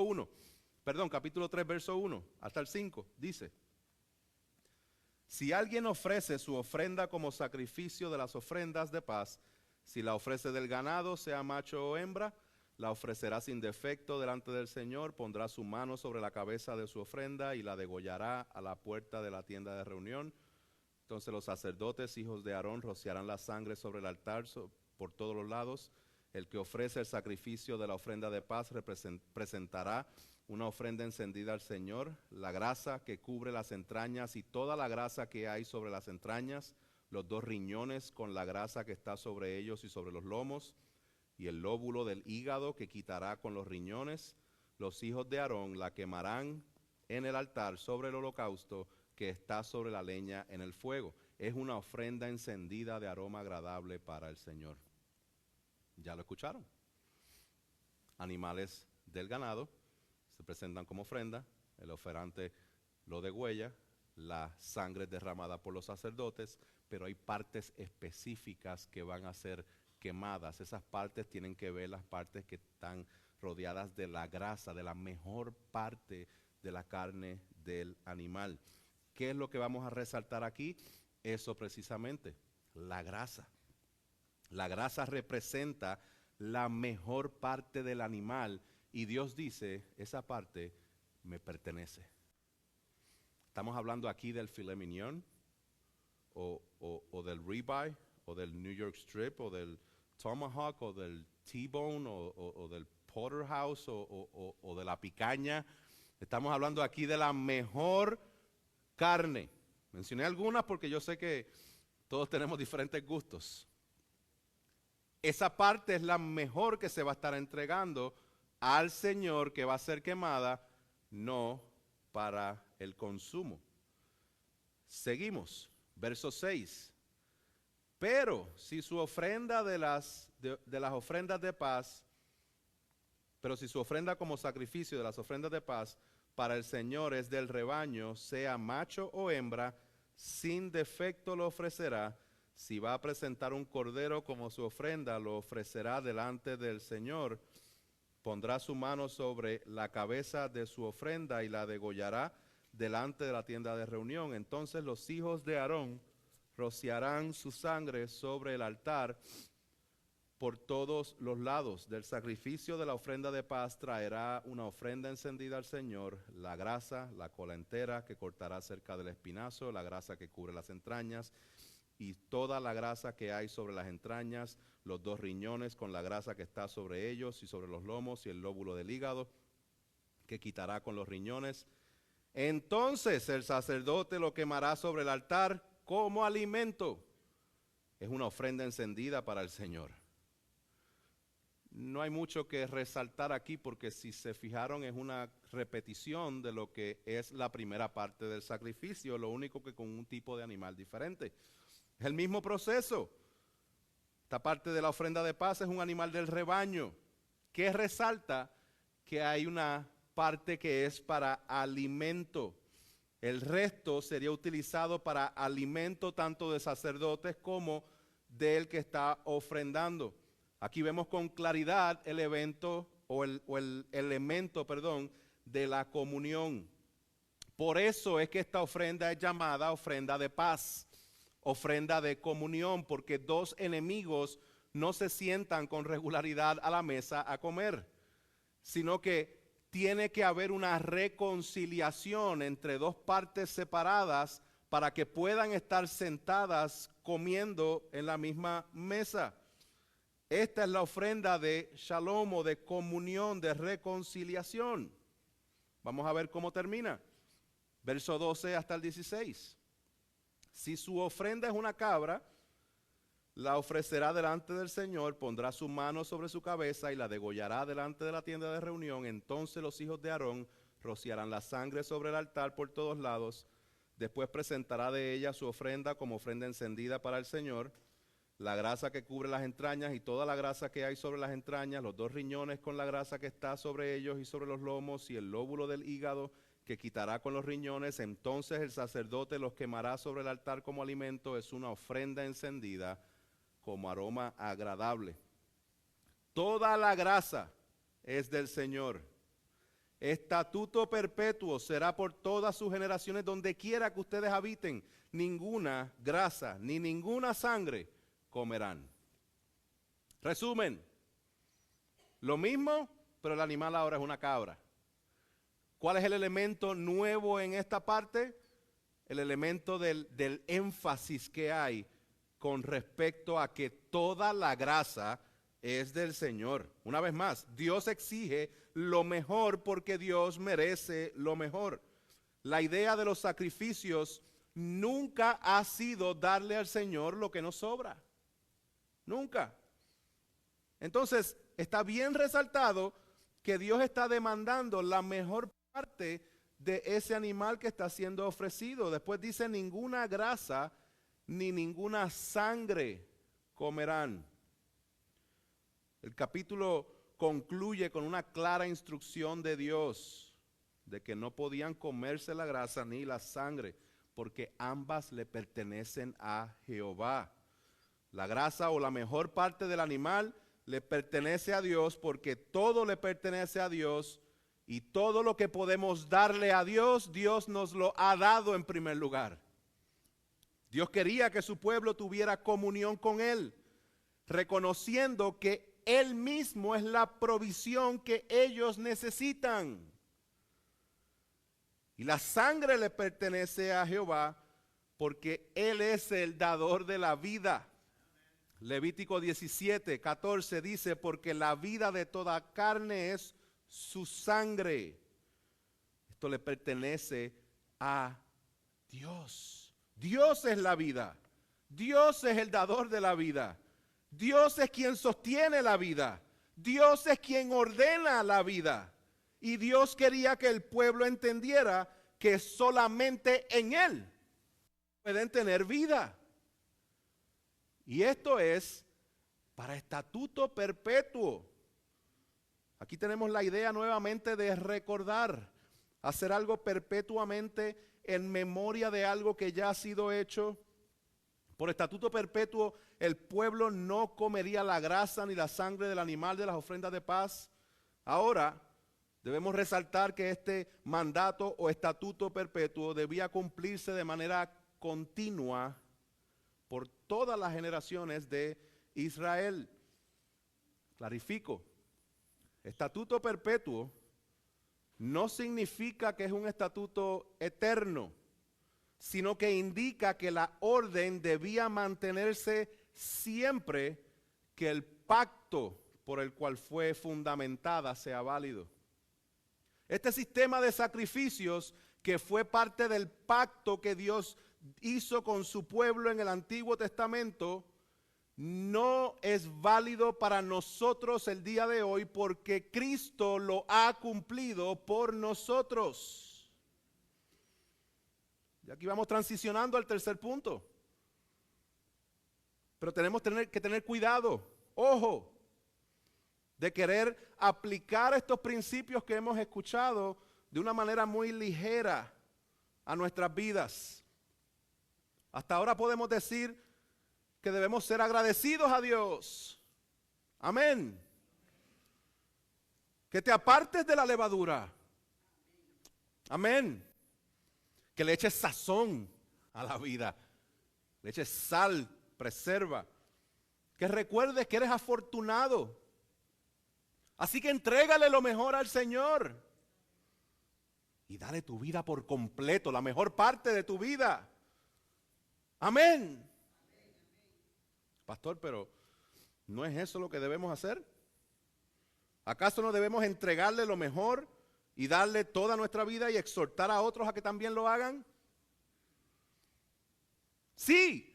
3, verso 1 hasta el 5, dice: si alguien ofrece su ofrenda como sacrificio de las ofrendas de paz, si la ofrece del ganado, sea macho o hembra, la ofrecerá sin defecto delante del Señor, pondrá su mano sobre la cabeza de su ofrenda y la degollará a la puerta de la tienda de reunión. Entonces los sacerdotes, hijos de Aarón, rociarán la sangre sobre el altar por todos los lados. El que ofrece el sacrificio de la ofrenda de paz presentará una ofrenda encendida al Señor, la grasa que cubre las entrañas y toda la grasa que hay sobre las entrañas, los 2 riñones con la grasa que está sobre ellos y sobre los lomos, y el lóbulo del hígado que quitará con los riñones. Los hijos de Aarón la quemarán en el altar sobre el holocausto que está sobre la leña en el fuego. Es una ofrenda encendida de aroma agradable para el Señor. ¿Ya lo escucharon? Animales del ganado se presentan como ofrenda, el oferante lo degüella, la sangre es derramada por los sacerdotes, pero hay partes específicas que van a ser quemadas. Esas partes tienen que ver las partes que están rodeadas de la grasa, de la mejor parte de la carne del animal. ¿Qué es lo que vamos a resaltar aquí? Eso precisamente, la grasa. La grasa representa la mejor parte del animal y Dios dice, esa parte me pertenece. Estamos hablando aquí del filet mignon o del ribeye o del New York strip o del tomahawk o del T-bone o del porterhouse o de la picaña. Estamos hablando aquí de la mejor carne, Mencioné algunas porque yo sé que todos tenemos diferentes gustos. Esa parte es la mejor que se va a estar entregando al Señor, que va a ser quemada, no para el consumo. Seguimos, verso 6. Pero si su ofrenda de las ofrendas de paz, pero si su ofrenda como sacrificio de las ofrendas de paz para el Señor es del rebaño, sea macho o hembra, sin defecto lo ofrecerá. Si va a presentar un cordero como su ofrenda, lo ofrecerá delante del Señor. Pondrá su mano sobre la cabeza de su ofrenda y la degollará delante de la tienda de reunión. Entonces los hijos de Aarón rociarán su sangre sobre el altar por todos los lados. Del sacrificio de la ofrenda de paz traerá una ofrenda encendida al Señor, la grasa, la cola entera que cortará cerca del espinazo, la grasa que cubre las entrañas y toda la grasa que hay sobre las entrañas, los 2 riñones con la grasa que está sobre ellos y sobre los lomos y el lóbulo del hígado que quitará con los riñones. Entonces el sacerdote lo quemará sobre el altar como alimento. Es una ofrenda encendida para el Señor. No hay mucho que resaltar aquí porque si se fijaron es una repetición de lo que es la primera parte del sacrificio, lo único que con un tipo de animal diferente. Es el mismo proceso. Esta parte de la ofrenda de paz es un animal del rebaño, que resalta que hay una parte que es para alimento. El resto sería utilizado para alimento tanto de sacerdotes como del que está ofrendando. Aquí vemos con claridad el evento o el elemento, de la comunión. Por eso es que esta ofrenda es llamada ofrenda de paz, ofrenda de comunión, porque 2 enemigos no se sientan con regularidad a la mesa a comer, sino que tiene que haber una reconciliación entre 2 partes separadas para que puedan estar sentadas comiendo en la misma mesa. Esta es la ofrenda de shalom o de comunión, de reconciliación. Vamos a ver cómo termina. Verso 12 hasta el 16. Si su ofrenda es una cabra, la ofrecerá delante del Señor, pondrá su mano sobre su cabeza y la degollará delante de la tienda de reunión. Entonces los hijos de Aarón rociarán la sangre sobre el altar por todos lados. Después presentará de ella su ofrenda como ofrenda encendida para el Señor. La grasa que cubre las entrañas y toda la grasa que hay sobre las entrañas, los 2 riñones con la grasa que está sobre ellos y sobre los lomos y el lóbulo del hígado que quitará con los riñones. Entonces el sacerdote los quemará sobre el altar como alimento. Es una ofrenda encendida como aroma agradable. Toda la grasa es del Señor. Estatuto perpetuo será por todas sus generaciones donde quiera que ustedes habiten. Ninguna grasa ni ninguna sangre comerán. Resumen, lo mismo, pero el animal ahora es una cabra. ¿Cuál es el elemento nuevo en esta parte? El elemento del énfasis que hay con respecto a que toda la grasa es del Señor. Una vez más, Dios exige lo mejor porque Dios merece lo mejor. La idea de los sacrificios nunca ha sido darle al Señor lo que nos sobra. Nunca. Entonces, está bien resaltado que Dios está demandando la mejor parte de ese animal que está siendo ofrecido. Después dice, ninguna grasa ni ninguna sangre comerán. El capítulo concluye con una clara instrucción de Dios de que no podían comerse la grasa ni la sangre, porque ambas le pertenecen a Jehová. La grasa o la mejor parte del animal le pertenece a Dios porque todo le pertenece a Dios y todo lo que podemos darle a Dios, Dios nos lo ha dado en primer lugar. Dios quería que su pueblo tuviera comunión con Él, reconociendo que Él mismo es la provisión que ellos necesitan. Y la sangre le pertenece a Jehová porque Él es el dador de la vida. Levítico 17, 14 dice, porque la vida de toda carne es su sangre. Esto le pertenece a Dios. Dios es la vida. Dios es el dador de la vida. Dios es quien sostiene la vida. Dios es quien ordena la vida. Y Dios quería que el pueblo entendiera que solamente en Él pueden tener vida. Y esto es para estatuto perpetuo. Aquí tenemos la idea nuevamente de recordar, hacer algo perpetuamente en memoria de algo que ya ha sido hecho. Por estatuto perpetuo, el pueblo no comería la grasa ni la sangre del animal de las ofrendas de paz. Ahora, debemos resaltar que este mandato o estatuto perpetuo debía cumplirse de manera continua por todas las generaciones de Israel. Clarifico, estatuto perpetuo no significa que es un estatuto eterno, sino que indica que la orden debía mantenerse siempre que el pacto por el cual fue fundamentada sea válido. Este sistema de sacrificios que fue parte del pacto que Dios hizo con su pueblo en el Antiguo Testamento no es válido para nosotros el día de hoy porque Cristo lo ha cumplido por nosotros. Y aquí vamos transicionando al tercer punto. Pero tenemos que tener cuidado, ojo, de querer aplicar estos principios que hemos escuchado de una manera muy ligera a nuestras vidas. Hasta ahora podemos decir que debemos ser agradecidos a Dios. Amén. Que te apartes de la levadura. Amén. Que le eches sazón a la vida. Le eches sal, preserva. Que recuerdes que eres afortunado. Así que entrégale lo mejor al Señor. Y dale tu vida por completo, la mejor parte de tu vida. Amén. Pastor, pero ¿no es eso lo que debemos hacer? ¿Acaso no debemos entregarle lo mejor y darle toda nuestra vida y exhortar a otros a que también lo hagan? Sí.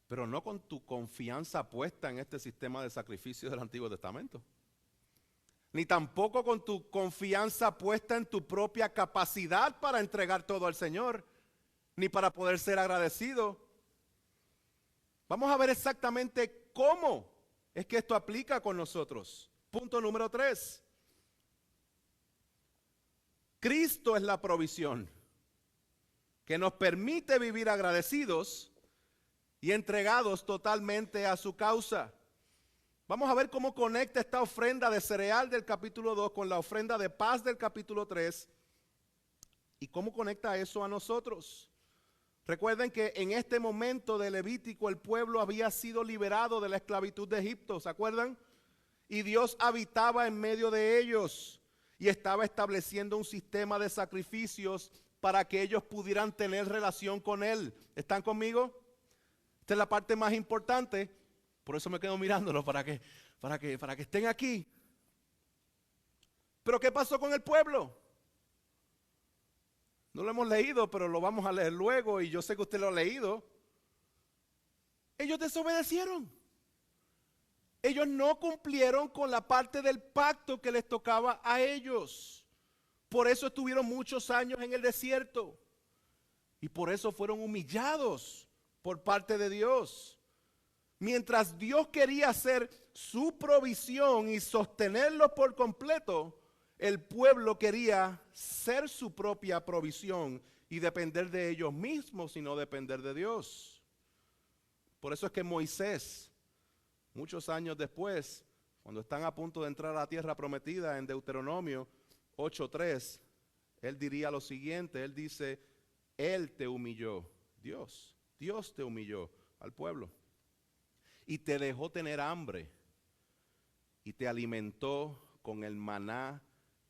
Pero no con tu confianza puesta en este sistema de sacrificios del Antiguo Testamento. Ni tampoco con tu confianza puesta en tu propia capacidad para entregar todo al Señor, ni para poder ser agradecido. Vamos a ver exactamente cómo es que esto aplica con nosotros. Punto número 3. Cristo es la provisión que nos permite vivir agradecidos y entregados totalmente a su causa. Vamos a ver cómo conecta esta ofrenda de cereal del capítulo 2 con la ofrenda de paz del capítulo 3 y cómo conecta eso a nosotros. Recuerden que en este momento de Levítico el pueblo había sido liberado de la esclavitud de Egipto, ¿se acuerdan? Y Dios habitaba en medio de ellos y estaba estableciendo un sistema de sacrificios para que ellos pudieran tener relación con Él. ¿Están conmigo? Esta es la parte más importante, por eso me quedo mirándolo para que estén aquí. Pero ¿qué pasó con el pueblo? No lo hemos leído, pero lo vamos a leer luego y yo sé que usted lo ha leído. Ellos desobedecieron. Ellos no cumplieron con la parte del pacto que les tocaba a ellos. Por eso estuvieron muchos años en el desierto. Y por eso fueron humillados por parte de Dios. Mientras Dios quería hacer su provisión y sostenerlos por completo, el pueblo quería ser su propia provisión y depender de ellos mismos y no depender de Dios. Por eso es que Moisés, muchos años después, cuando están a punto de entrar a la tierra prometida en Deuteronomio 8:3, él diría lo siguiente, él dice, Él te humilló, Dios te humilló al pueblo y te dejó tener hambre y te alimentó con el maná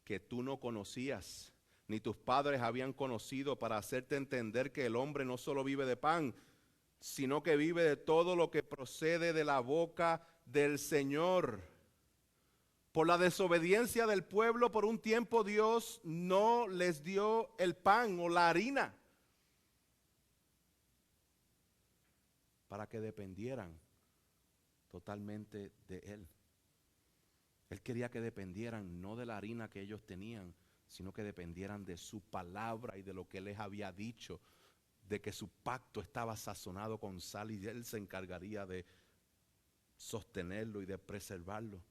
que tú no conocías, ni tus padres habían conocido, para hacerte entender que el hombre no solo vive de pan, sino que vive de todo lo que procede de la boca del Señor. Por la desobediencia del pueblo, por un tiempo Dios no les dio el pan o la harina, para que dependieran totalmente de Él. Él quería que dependieran no de la harina que ellos tenían, sino que dependieran de su palabra y de lo que Él les había dicho, de que su pacto estaba sazonado con sal y Él se encargaría de sostenerlo y de preservarlo.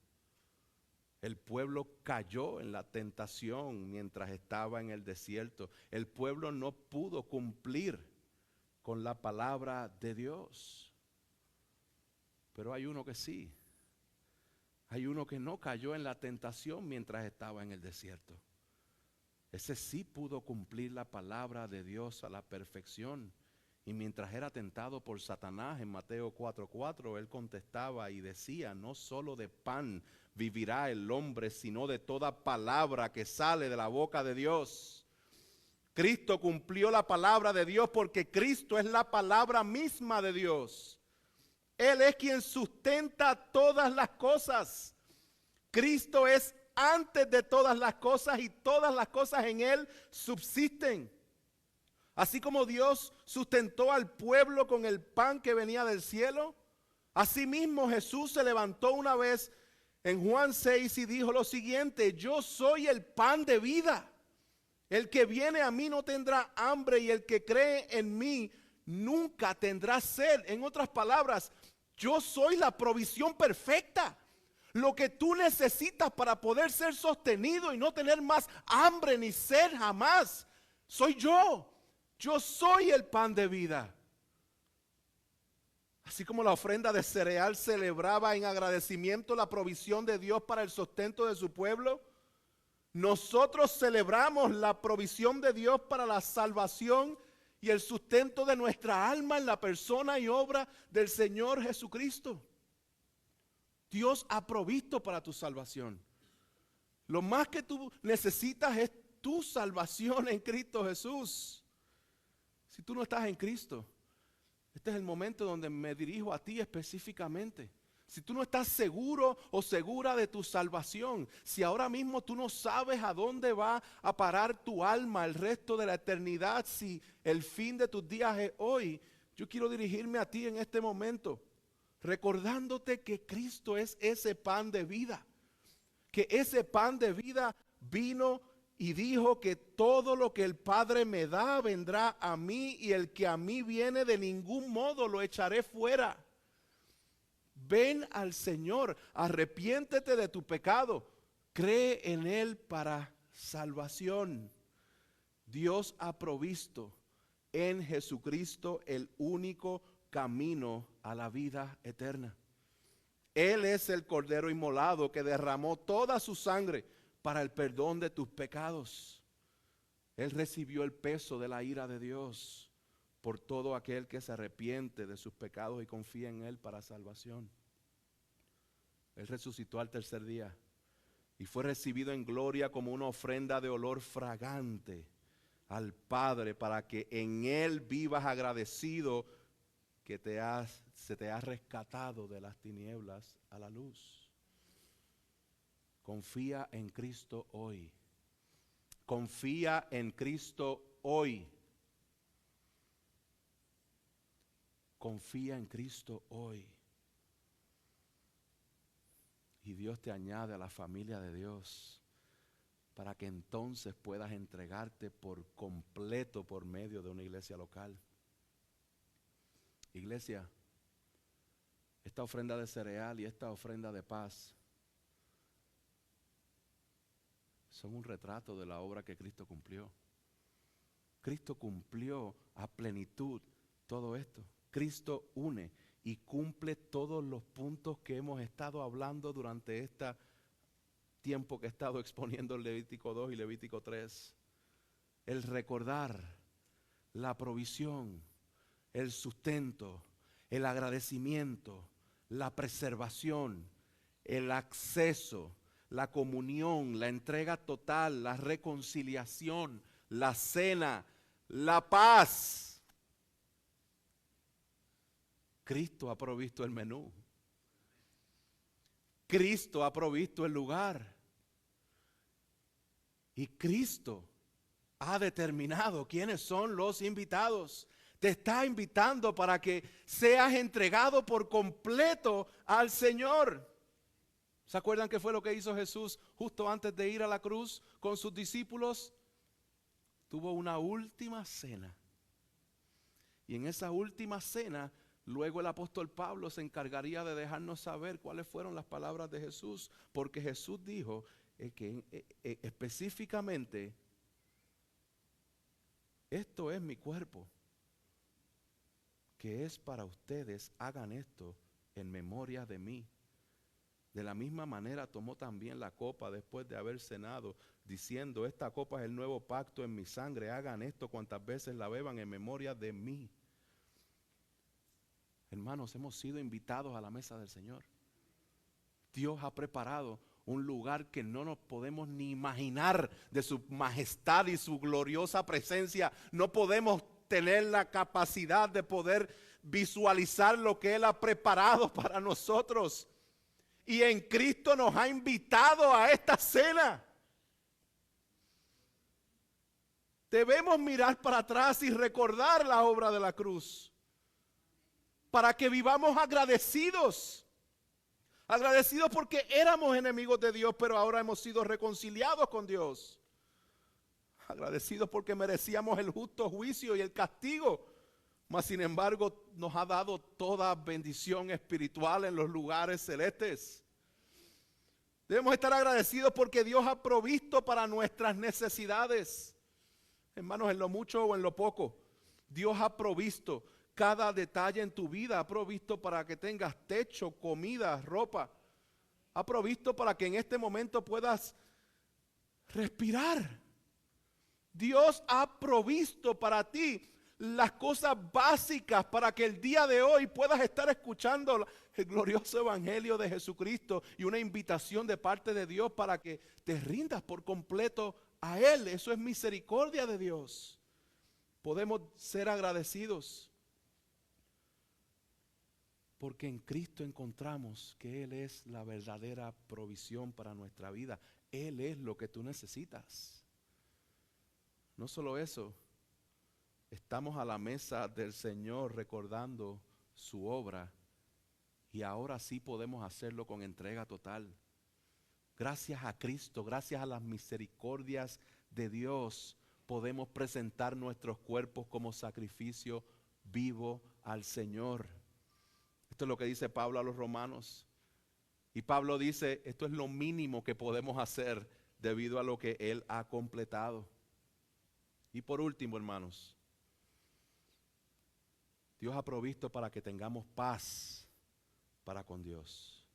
El pueblo cayó en la tentación mientras estaba en el desierto. El pueblo no pudo cumplir con la palabra de Dios. Pero hay uno que sí. Hay uno que no cayó en la tentación mientras estaba en el desierto. Ese sí pudo cumplir la palabra de Dios a la perfección. Y mientras era tentado por Satanás en Mateo 4:4, él contestaba y decía: no solo de pan vivirá el hombre, sino de toda palabra que sale de la boca de Dios. Cristo cumplió la palabra de Dios porque Cristo es la palabra misma de Dios. Él es quien sustenta todas las cosas. Cristo es antes de todas las cosas y todas las cosas en Él subsisten. Así como Dios sustentó al pueblo con el pan que venía del cielo, asimismo Jesús se levantó una vez en Juan 6 y dijo lo siguiente: yo soy el pan de vida. El que viene a mí no tendrá hambre y el que cree en mí nunca tendrá sed. En otras palabras, yo soy la provisión perfecta. Lo que tú necesitas para poder ser sostenido y no tener más hambre ni sed jamás, soy yo. Yo soy el pan de vida. Así como la ofrenda de cereal celebraba en agradecimiento la provisión de Dios para el sustento de su pueblo, nosotros celebramos la provisión de Dios para la salvación y el sustento de nuestra alma en la persona y obra del Señor Jesucristo. Dios ha provisto para tu salvación. Lo más que tú necesitas es tu salvación en Cristo Jesús. Si tú no estás en Cristo, este es el momento donde me dirijo a ti específicamente. Si tú no estás seguro o segura de tu salvación, si ahora mismo tú no sabes a dónde va a parar tu alma el resto de la eternidad, si el fin de tus días es hoy, yo quiero dirigirme a ti en este momento, recordándote que Cristo es ese pan de vida, que ese pan de vida vino y dijo que todo lo que el Padre me da vendrá a mí y el que a mí viene de ningún modo lo echaré fuera. Ven al Señor, arrepiéntete de tu pecado, cree en Él para salvación. Dios ha provisto en Jesucristo el único camino a la vida eterna. Él es el Cordero inmolado que derramó toda su sangre para el perdón de tus pecados. Él recibió el peso de la ira de Dios por todo aquel que se arrepiente de sus pecados y confía en Él para salvación. Él resucitó al tercer día y fue recibido en gloria como una ofrenda de olor fragante al Padre, para que en Él vivas agradecido que se te ha rescatado de las tinieblas a la luz. Confía en Cristo hoy. Confía en Cristo hoy. Confía en Cristo hoy. Y Dios te añade a la familia de Dios para que entonces puedas entregarte por completo por medio de una iglesia local. Iglesia, esta ofrenda de cereal y esta ofrenda de paz son un retrato de la obra que Cristo cumplió. Cristo cumplió a plenitud todo esto. Cristo une y cumple todos los puntos que hemos estado hablando durante este tiempo que he estado exponiendo el Levítico 2 y Levítico 3. El recordar la provisión, el sustento, el agradecimiento, la preservación, el acceso, la comunión, la entrega total, la reconciliación, la cena, la paz. Cristo ha provisto el menú. Cristo ha provisto el lugar. Y Cristo ha determinado quiénes son los invitados. Te está invitando para que seas entregado por completo al Señor. ¿Se acuerdan qué fue lo que hizo Jesús justo antes de ir a la cruz con sus discípulos? Tuvo una última cena. Y en esa última cena, luego el apóstol Pablo se encargaría de dejarnos saber cuáles fueron las palabras de Jesús. Porque Jesús dijo que específicamente, esto es mi cuerpo, que es para ustedes, hagan esto en memoria de mí. De la misma manera tomó también la copa después de haber cenado, diciendo, esta copa es el nuevo pacto en mi sangre, hagan esto cuantas veces la beban en memoria de mí. Hermanos, hemos sido invitados a la mesa del Señor. Dios ha preparado un lugar que no nos podemos ni imaginar de su majestad y su gloriosa presencia. No podemos tener la capacidad de poder visualizar lo que Él ha preparado para nosotros. Y en Cristo nos ha invitado a esta cena. Debemos mirar para atrás y recordar la obra de la cruz, para que vivamos agradecidos. Agradecidos porque éramos enemigos de Dios, pero ahora hemos sido reconciliados con Dios. Agradecidos porque merecíamos el justo juicio y el castigo, mas sin embargo nos ha dado toda bendición espiritual en los lugares celestes. Debemos estar agradecidos porque Dios ha provisto para nuestras necesidades. Hermanos, en lo mucho o en lo poco, Dios ha provisto cada detalle en tu vida. Ha provisto para que tengas techo, comida, ropa. Ha provisto para que en este momento puedas respirar. Dios ha provisto para ti las cosas básicas para que el día de hoy puedas estar escuchando el glorioso evangelio de Jesucristo y una invitación de parte de Dios para que te rindas por completo a Él. Eso es misericordia de Dios. Podemos ser agradecidos porque en Cristo encontramos que Él es la verdadera provisión para nuestra vida. Él es lo que tú necesitas. No solo eso, estamos a la mesa del Señor recordando su obra y ahora sí podemos hacerlo con entrega total. Gracias a Cristo, gracias a las misericordias de Dios, podemos presentar nuestros cuerpos como sacrificio vivo al Señor. Esto es lo que dice Pablo a los romanos. Y Pablo dice, esto es lo mínimo que podemos hacer debido a lo que Él ha completado. Y por último, hermanos, Dios ha provisto para que tengamos paz para con Dios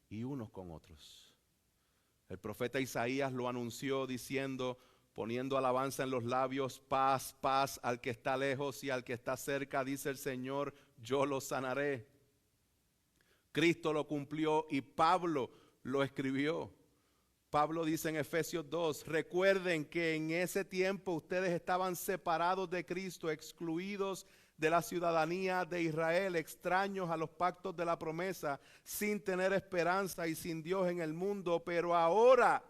y unos con otros. El profeta Isaías lo anunció diciendo, poniendo alabanza en los labios, paz, paz al que está lejos y al que está cerca, dice el Señor, yo lo sanaré. Cristo lo cumplió y Pablo lo escribió. Pablo dice en Efesios 2, recuerden que en ese tiempo ustedes estaban separados de Cristo, excluidos de la ciudadanía de Israel, extraños a los pactos de la promesa, sin tener esperanza y sin Dios en el mundo. Pero ahora,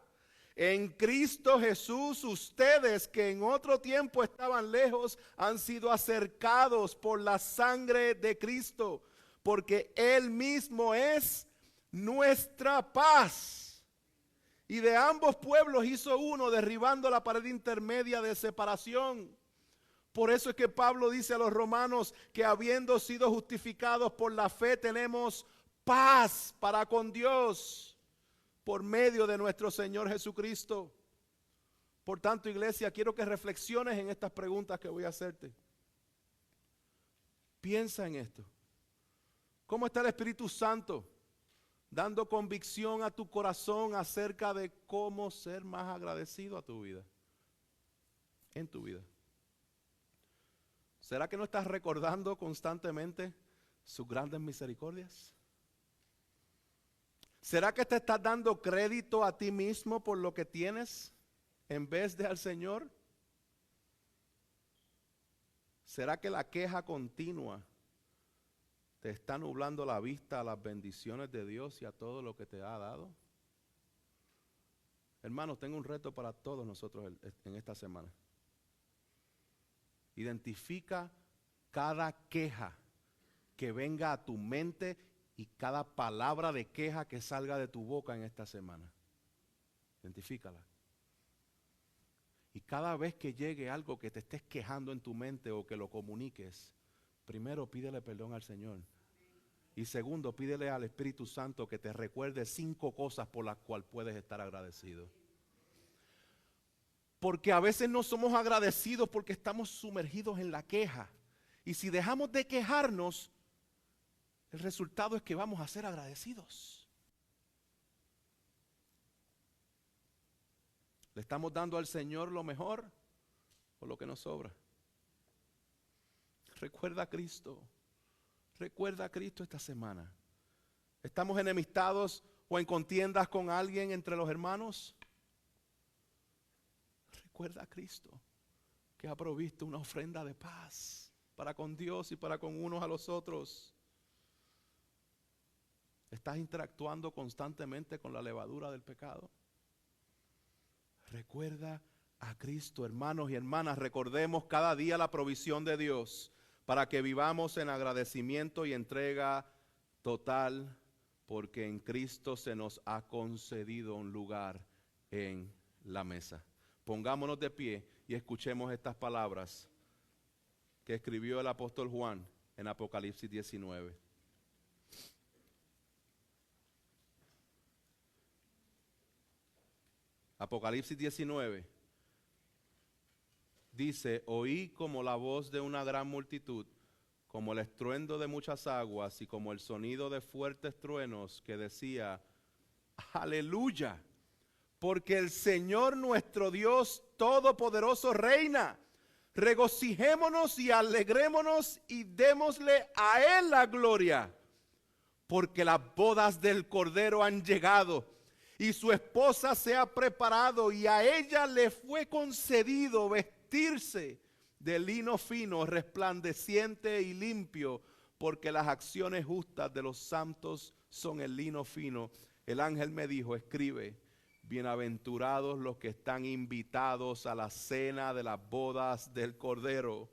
en Cristo Jesús, ustedes que en otro tiempo estaban lejos, han sido acercados por la sangre de Cristo, porque Él mismo es nuestra paz. Y de ambos pueblos hizo uno, derribando la pared intermedia de separación. Por eso es que Pablo dice a los romanos que habiendo sido justificados por la fe tenemos paz para con Dios por medio de nuestro Señor Jesucristo. Por tanto, iglesia, quiero que reflexiones en estas preguntas que voy a hacerte. Piensa en esto. ¿Cómo está el Espíritu Santo dando convicción a tu corazón acerca de cómo ser más agradecido a tu vida? En tu vida. ¿Será que no estás recordando constantemente sus grandes misericordias? ¿Será que te estás dando crédito a ti mismo por lo que tienes en vez de al Señor? ¿Será que la queja continua te está nublando la vista a las bendiciones de Dios y a todo lo que te ha dado? Hermanos, tengo un reto para todos nosotros en esta semana. Identifica cada queja que venga a tu mente y cada palabra de queja que salga de tu boca en esta semana. Identifícala. Y cada vez que llegue algo que te estés quejando en tu mente o que lo comuniques, primero pídele perdón al Señor. Y segundo, pídele al Espíritu Santo que te recuerde 5 cosas por las cuales puedes estar agradecido. Porque a veces no somos agradecidos porque estamos sumergidos en la queja. Y si dejamos de quejarnos, el resultado es que vamos a ser agradecidos. ¿Le estamos dando al Señor lo mejor o lo que nos sobra? Recuerda a Cristo. Recuerda a Cristo esta semana. ¿Estamos enemistados o en contiendas con alguien entre los hermanos? Recuerda a Cristo, que ha provisto una ofrenda de paz para con Dios y para con unos a los otros. ¿Estás interactuando constantemente con la levadura del pecado? Recuerda a Cristo, hermanos y hermanas. Recordemos cada día la provisión de Dios para que vivamos en agradecimiento y entrega total, porque en Cristo se nos ha concedido un lugar en la mesa. Pongámonos de pie y escuchemos estas palabras que escribió el apóstol Juan en Apocalipsis 19. Apocalipsis 19 dice: oí como la voz de una gran multitud, como el estruendo de muchas aguas y como el sonido de fuertes truenos, que decía: aleluya, porque el Señor nuestro Dios Todopoderoso reina. Regocijémonos y alegrémonos y démosle a Él la gloria, porque las bodas del Cordero han llegado y su esposa se ha preparado, y a ella le fue concedido vestirse de lino fino, resplandeciente y limpio, porque las acciones justas de los santos son el lino fino. El ángel me dijo: escribe, bienaventurados los que están invitados a la cena de las bodas del Cordero.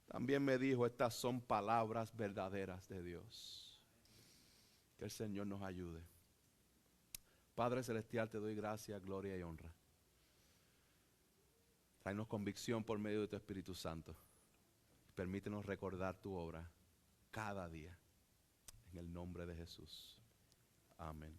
También me dijo: estas son palabras verdaderas de Dios. Que el Señor nos ayude. Padre Celestial, te doy gracias, gloria y honra. Tráenos convicción por medio de tu Espíritu Santo. Permítenos recordar tu obra cada día. En el nombre de Jesús. Amén.